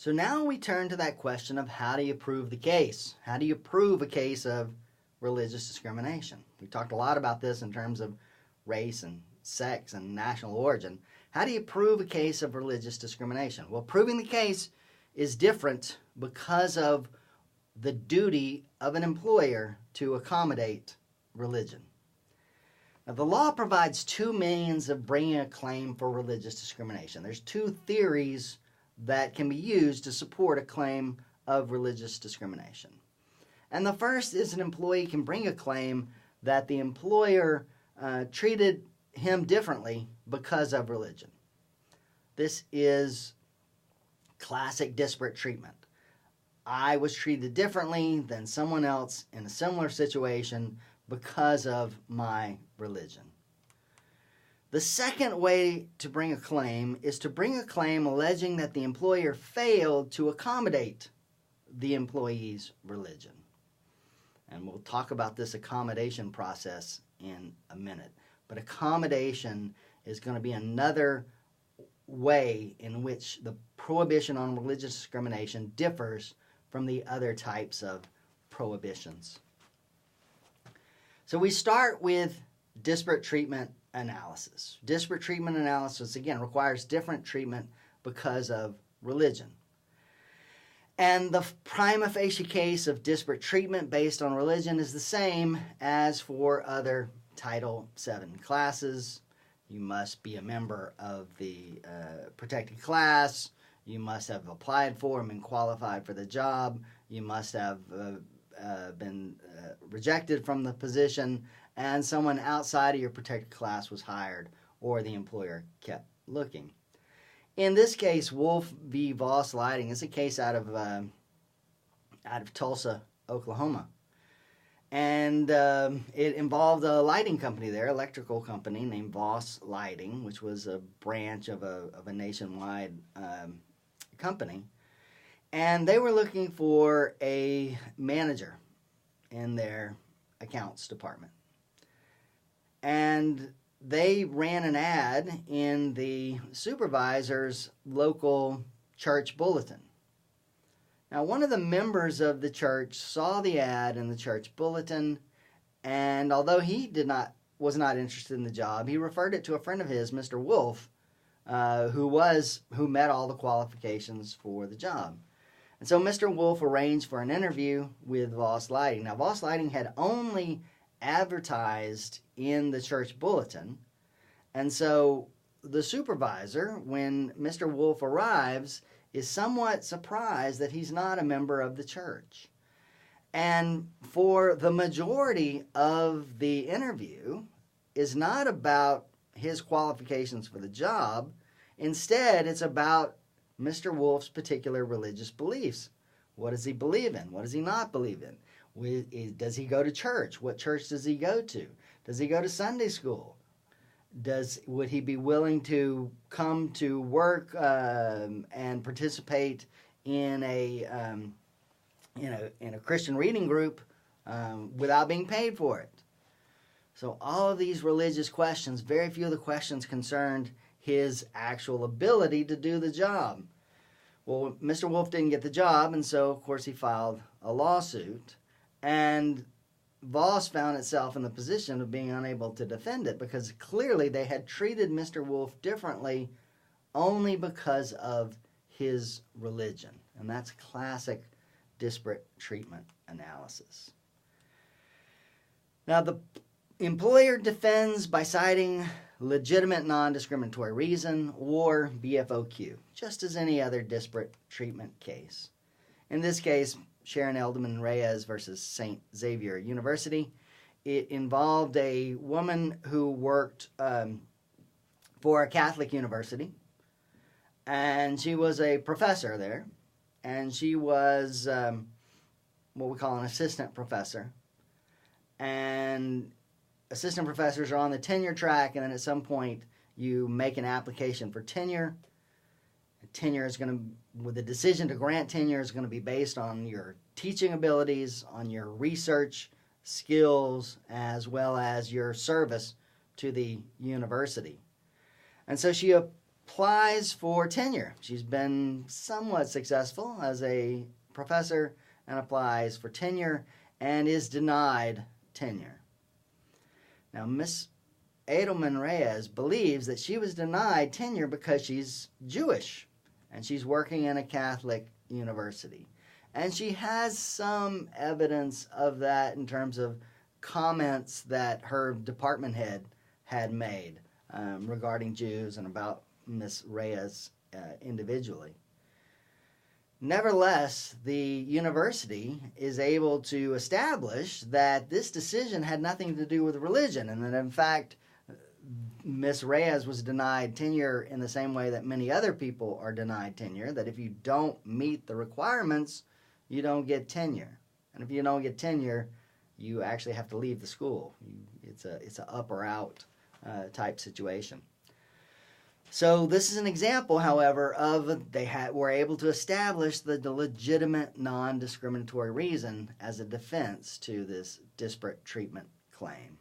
So now we turn to that question of how do you prove the case? How do you prove a case of religious discrimination? We talked a lot about this in terms of race and sex and national origin. How do you prove a case of religious discrimination? Well, proving the case is different because of the duty of an employer to accommodate religion. Now, the law provides two means of bringing a claim for religious discrimination. There's two theories that can be used to support a claim of religious discrimination. And the first is an employee can bring a claim that the employer treated him differently because of religion. This is classic disparate treatment. I was treated differently than someone else in a similar situation because of my religion. The second way to bring a claim is to bring a claim alleging that the employer failed to accommodate the employee's religion. And we'll talk about this accommodation process in a minute. But accommodation is going to be another way in which the prohibition on religious discrimination differs from the other types of prohibitions. So we start with disparate treatment analysis. Disparate treatment analysis, again, requires different treatment because of religion. And the prima facie case of disparate treatment based on religion is the same as for other Title VII classes. You must be a member of the protected class. You must have applied for and been qualified for the job. You must have been rejected from the position, and someone outside of your protected class was hired, or the employer kept looking. In this case, Wolf v. Voss Lighting is a case out of Tulsa, Oklahoma. And it involved a lighting company there, electrical company named Voss Lighting, which was a branch of a nationwide company. And they were looking for a manager in their accounts department. And they ran an ad in the supervisor's local church bulletin. Now, one of the members of the church saw the ad in the church bulletin, and although he was not interested in the job, he referred it to a friend of his, Mr. Wolf, who met all the qualifications for the job. And so Mr. Wolf arranged for an interview with Voss Lighting. Now, Voss Lighting had only advertised in the church bulletin, and so the supervisor, when Mr. Wolf arrives, is somewhat surprised that he's not a member of the church. And for the majority of the interview is not about his qualifications for the job. Instead, it's about Mr. Wolf's particular religious beliefs. What does he believe in? What does he not believe in? Does he go to church? What church does he go to? Does he go to Sunday school? Would he be willing to come to work and participate in a Christian reading group without being paid for it? So all of these religious questions, very few of the questions concerned his actual ability to do the job. Well, Mr. Wolf didn't get the job, and so of course he filed a lawsuit, and Voss found itself in the position of being unable to defend it because clearly they had treated Mr. Wolf differently only because of his religion. And that's classic disparate treatment analysis. Now, the employer defends by citing legitimate non-discriminatory reason or BFOQ, just as any other disparate treatment case. In this case, Sharon Elderman Reyes versus St. Xavier University. It involved a woman who worked for a Catholic university, and she was a professor there, and she was what we call an assistant professor. And assistant professors are on the tenure track, and then at some point you make an application for tenure. Tenure is going to, with the decision to grant tenure, is going to be based on your teaching abilities, on your research skills, as well as your service to the university. And so she applies for tenure. She's been somewhat successful as a professor and applies for tenure and is denied tenure. Now, Miss Edelman-Reyes believes that she was denied tenure because she's Jewish and she's working in a Catholic university. And she has some evidence of that in terms of comments that her department head had made regarding Jews and about Miss Reyes individually. Nevertheless, the university is able to establish that this decision had nothing to do with religion, and that in fact Miss Reyes was denied tenure in the same way that many other people are denied tenure, that if you don't meet the requirements, you don't get tenure. And if you don't get tenure, you actually have to leave the school. It's a up or out type situation. So this is an example, however, of were able to establish the legitimate non-discriminatory reason as a defense to this disparate treatment claim.